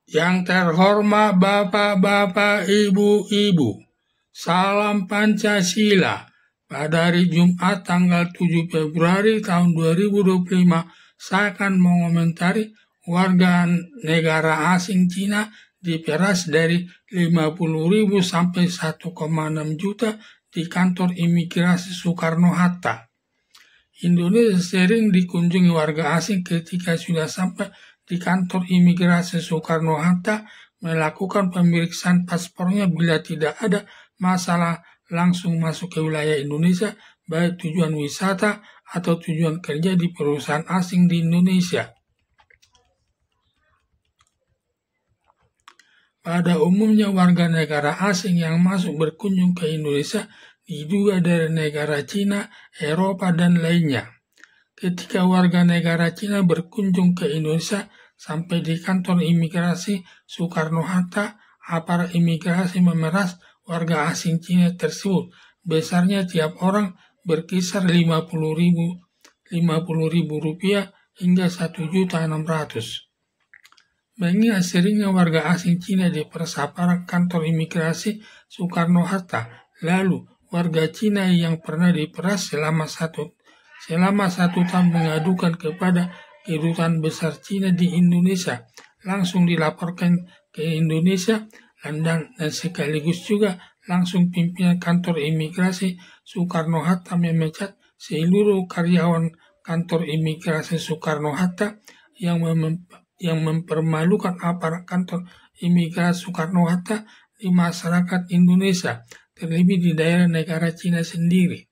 Yang terhormat Bapak-Bapak, Ibu-Ibu, salam Pancasila. Pada hari Jumat tanggal 7 Februari tahun 2025, saya akan mengomentari warga negara asing Cina diperas dari 50.000 sampai 1,6 juta di kantor imigrasi Soekarno-Hatta. Indonesia sering dikunjungi warga asing ketika sudah sampai di kantor imigrasi Soekarno-Hatta melakukan pemeriksaan paspornya. Bila tidak ada masalah, langsung masuk ke wilayah Indonesia, baik tujuan wisata atau tujuan kerja di perusahaan asing di Indonesia. Pada umumnya warga negara asing yang masuk berkunjung ke Indonesia diduga dari negara Cina, Eropa, dan lainnya. Ketika warga negara Cina berkunjung ke Indonesia sampai di kantor imigrasi Soekarno-Hatta, aparat imigrasi memeras warga asing Cina tersebut. Besarnya tiap orang berkisar 50.000 rupiah hingga 1.600.000. Mengingat seringnya warga asing Cina diperas aparat kantor imigrasi Soekarno-Hatta, lalu warga Cina yang pernah diperas selama satu tahun mengadukan kepada Kedutaan Besar Cina di Indonesia, langsung dilaporkan ke Indonesia dan sekaligus juga langsung pimpinan kantor imigrasi Soekarno-Hatta memecat seluruh karyawan kantor imigrasi Soekarno-Hatta yang mempermalukan aparat kantor imigrasi Soekarno-Hatta di masyarakat Indonesia, terlebih di daerah negara Cina sendiri.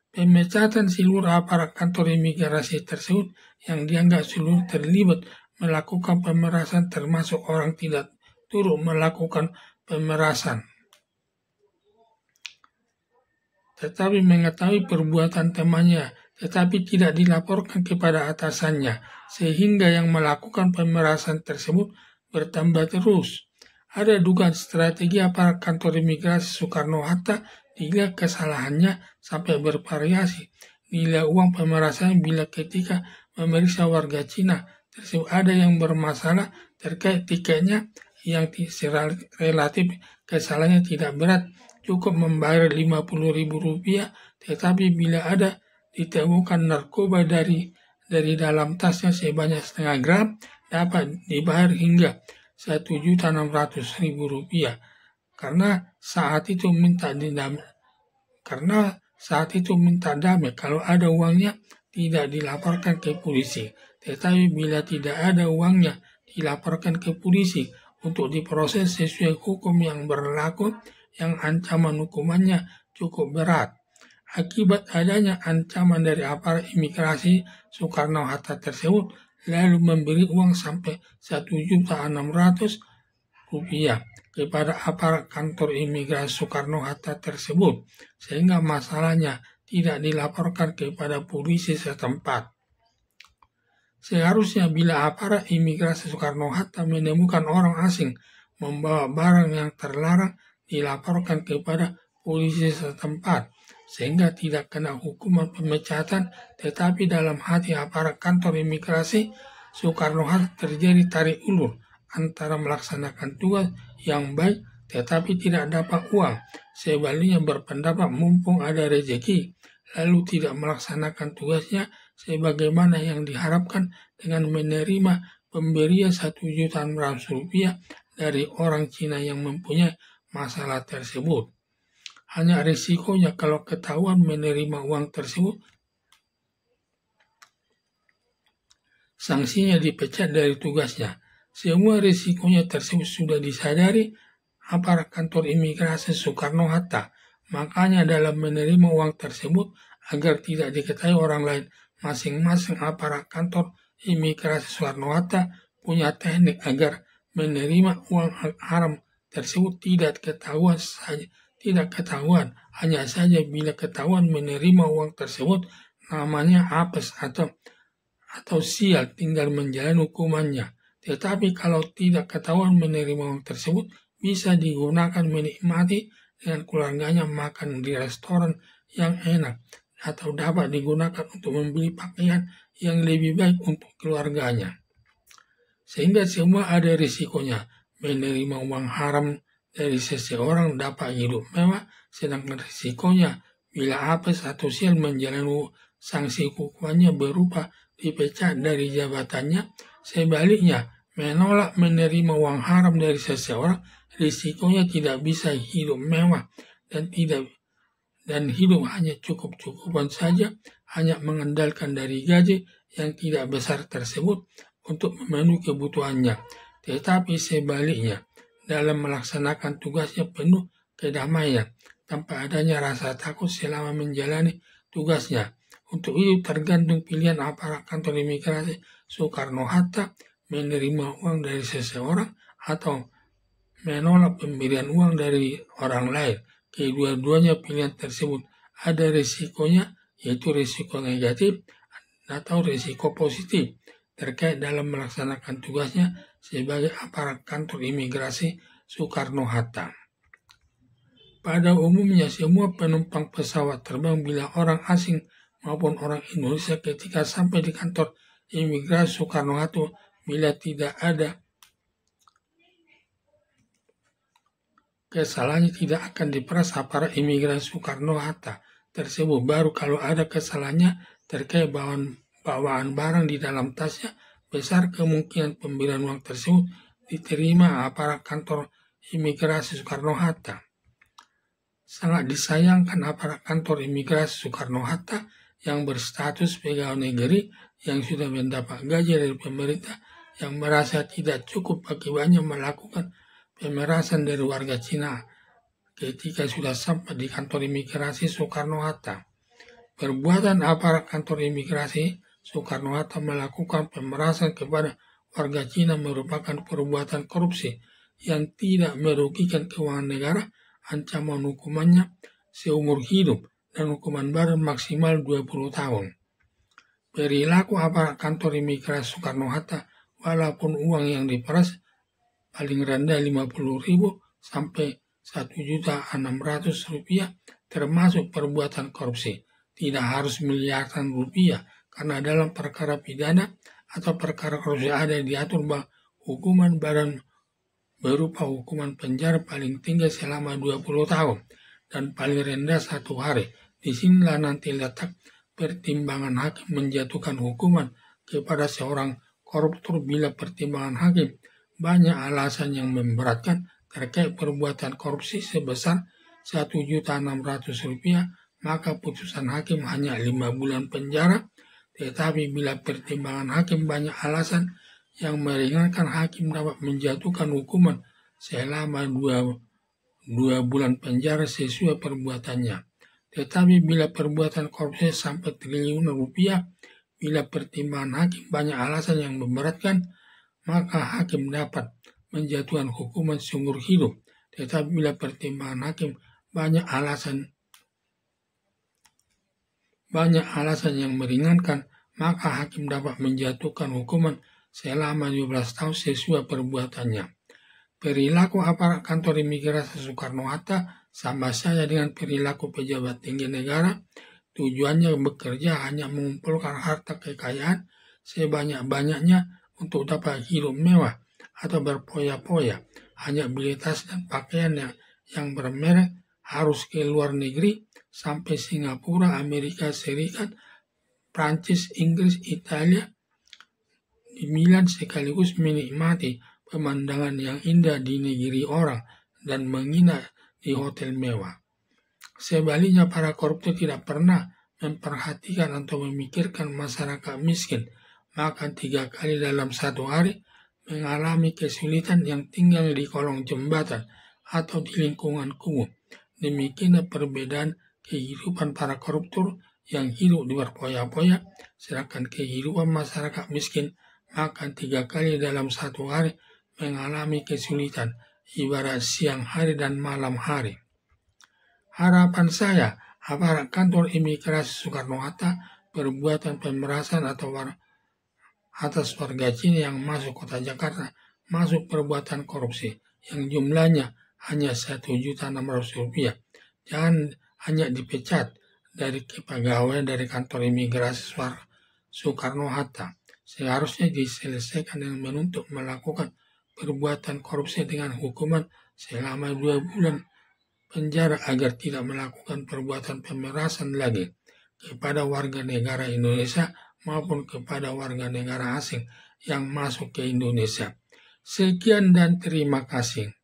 Pemecatan seluruh aparat kantor imigrasi tersebut yang dianggap seluruh terlibat melakukan pemerasan, termasuk orang tidak turut melakukan pemerasan, tetapi mengetahui perbuatan temannya, tetapi tidak dilaporkan kepada atasannya, sehingga yang melakukan pemerasan tersebut bertambah terus. Ada dugaan strategi aparat kantor imigrasi Soekarno-Hatta hingga kesalahannya sampai bervariasi. Nilai uang pemerasan bila ketika memeriksa warga Cina tersebut ada yang bermasalah terkait tiketnya yang relatif kesalahannya tidak berat, cukup membayar 50.000 rupiah, tetapi bila ada ditemukan narkoba dari dalam tasnya sebanyak 0,5 gram, dapat dibayar hingga 1.600.000 rupiah. Karena saat itu minta damai, kalau ada uangnya tidak dilaporkan ke polisi. Tetapi bila tidak ada uangnya dilaporkan ke polisi untuk diproses sesuai hukum yang berlaku, yang ancaman hukumannya cukup berat. Akibat adanya ancaman dari aparat imigrasi Soekarno-Hatta tersebut, lalu memberi uang sampai 1.600.000 rupiah kepada aparat kantor imigrasi Soekarno-Hatta tersebut, sehingga masalahnya tidak dilaporkan kepada polisi setempat. Seharusnya bila aparat imigrasi Soekarno-Hatta menemukan orang asing membawa barang yang terlarang, dilaporkan kepada polisi setempat, sehingga tidak kena hukuman pemecatan, tetapi dalam hati aparat kantor imigrasi Soekarno-Hatta terjadi tarik ulur antara melaksanakan tugas yang baik tetapi tidak dapat uang. Sebaliknya berpendapat mumpung ada rezeki, lalu tidak melaksanakan tugasnya sebagaimana yang diharapkan dengan menerima pemberian 1.600.000 rupiah dari orang Cina yang mempunyai masalah tersebut. Hanya risikonya kalau ketahuan menerima uang tersebut, sanksinya dipecat dari tugasnya. Semua risikonya tersebut sudah disadari aparat kantor imigrasi Soekarno-Hatta. Makanya dalam menerima uang tersebut, agar tidak diketahui orang lain, masing-masing aparat kantor imigrasi Soekarno-Hatta punya teknik agar menerima uang haram tersebut tidak ketahuan, hanya saja bila ketahuan menerima uang tersebut, namanya apes atau sial, tinggal menjalani hukumannya. Tetapi kalau tidak ketahuan menerima uang tersebut, bisa digunakan menikmati dengan keluarganya makan di restoran yang enak, atau dapat digunakan untuk membeli pakaian yang lebih baik untuk keluarganya. Sehingga semua ada risikonya. Menerima uang haram dari seseorang dapat hidup mewah, sedangkan risikonya bila apes atau sial menjalani sanksi hukumannya berupa dipecat dari jabatannya. Sebaliknya, menolak menerima uang haram dari seseorang, risikonya tidak bisa hidup mewah dan hidup hanya cukup-cukupan saja, hanya mengandalkan dari gaji yang tidak besar tersebut untuk memenuhi kebutuhannya. Tetapi sebaliknya, dalam melaksanakan tugasnya penuh kedamaian, tanpa adanya rasa takut selama menjalani tugasnya. Untuk itu tergantung pilihan aparat kantor imigrasi Soekarno-Hatta, menerima uang dari seseorang atau menolak pemberian uang dari orang lain. Kedua-duanya pilihan tersebut ada risikonya, yaitu risiko negatif atau risiko positif terkait dalam melaksanakan tugasnya sebagai aparat kantor imigrasi Soekarno-Hatta. Pada umumnya semua penumpang pesawat terbang bila orang asing maupun orang Indonesia ketika sampai di kantor imigrasi Soekarno-Hatta bila tidak ada kesalahannya tidak akan diperas aparat imigrasi Soekarno-Hatta tersebut. Baru kalau ada kesalahannya terkait bawaan barang di dalam tasnya, besar kemungkinan pemberian uang tersebut diterima aparat kantor imigrasi Soekarno-Hatta. Sangat disayangkan aparat kantor imigrasi Soekarno-Hatta yang berstatus pegawai negeri yang sudah mendapat gaji dari pemerintah yang merasa tidak cukup akibatnya melakukan pemerasan dari warga Cina ketika sudah sampai di kantor imigrasi Soekarno-Hatta. Perbuatan aparat kantor imigrasi Soekarno-Hatta melakukan pemerasan kepada warga Cina merupakan perbuatan korupsi yang tidak merugikan keuangan negara. Ancaman hukumannya seumur hidup dan hukuman baru maksimal 20 tahun. Perilaku aparat kantor imigrasi Soekarno-Hatta, walaupun uang yang diperas paling rendah 50.000 sampai 1.600.000 rupiah, termasuk perbuatan korupsi. Tidak harus miliaran rupiah, karena dalam perkara pidana atau perkara korupsi ada diatur bahwa hukuman badan berupa hukuman penjara paling tinggi selama 20 tahun dan paling rendah 1 hari. Disinilah nanti letak pertimbangan hakim menjatuhkan hukuman kepada seorang koruptor bila pertimbangan hakim banyak alasan yang memberatkan terkait perbuatan korupsi sebesar 1.600.000 rupiah, maka putusan hakim hanya 5 bulan penjara. Tetapi bila pertimbangan hakim banyak alasan yang meringankan, hakim dapat menjatuhkan hukuman selama 2 bulan penjara sesuai perbuatannya. Tetapi bila perbuatan korupsi sampai triliunan rupiah, bila pertimbangan hakim banyak alasan yang memberatkan, maka hakim dapat menjatuhkan hukuman seumur hidup. Tetapi bila pertimbangan hakim banyak alasan yang meringankan, maka hakim dapat menjatuhkan hukuman selama 12 tahun sesuai perbuatannya. Perilaku aparat kantor imigrasi Soekarno-Hatta sama saja dengan perilaku pejabat tinggi negara. Tujuannya bekerja hanya mengumpulkan harta kekayaan sebanyak-banyaknya untuk dapat hidup mewah atau berpoya-poya. Hanya beli tas dan pakaian yang bermerek, harus ke luar negeri sampai Singapura, Amerika Serikat, Prancis, Inggris, Italia, di Milan, sekaligus menikmati pemandangan yang indah di negeri orang dan menginap di hotel mewah. Sebaliknya, para koruptor tidak pernah memperhatikan atau memikirkan masyarakat miskin, maka 3 kali dalam 1 hari mengalami kesulitan yang tinggal di kolong jembatan atau di lingkungan kumuh. Demikian perbedaan kehidupan para koruptor yang hidup di berpoya-poya, sedangkan kehidupan masyarakat miskin maka 3 kali dalam 1 hari mengalami kesulitan, ibarat siang hari dan malam hari. Harapan saya, aparat kantor imigrasi Soekarno-Hatta perbuatan pemerasan atau atas warga Cina yang masuk kota Jakarta masuk perbuatan korupsi yang jumlahnya hanya 1.600.000 rupiah. Jangan hanya dipecat dari kepegawaian dari kantor imigrasi Soekarno-Hatta. seharusnya diselesaikan dengan menuntut melakukan perbuatan korupsi dengan hukuman selama 2 bulan penjara agar tidak melakukan perbuatan pemerasan lagi kepada warga negara Indonesia maupun kepada warga negara asing yang masuk ke Indonesia. Sekian dan terima kasih.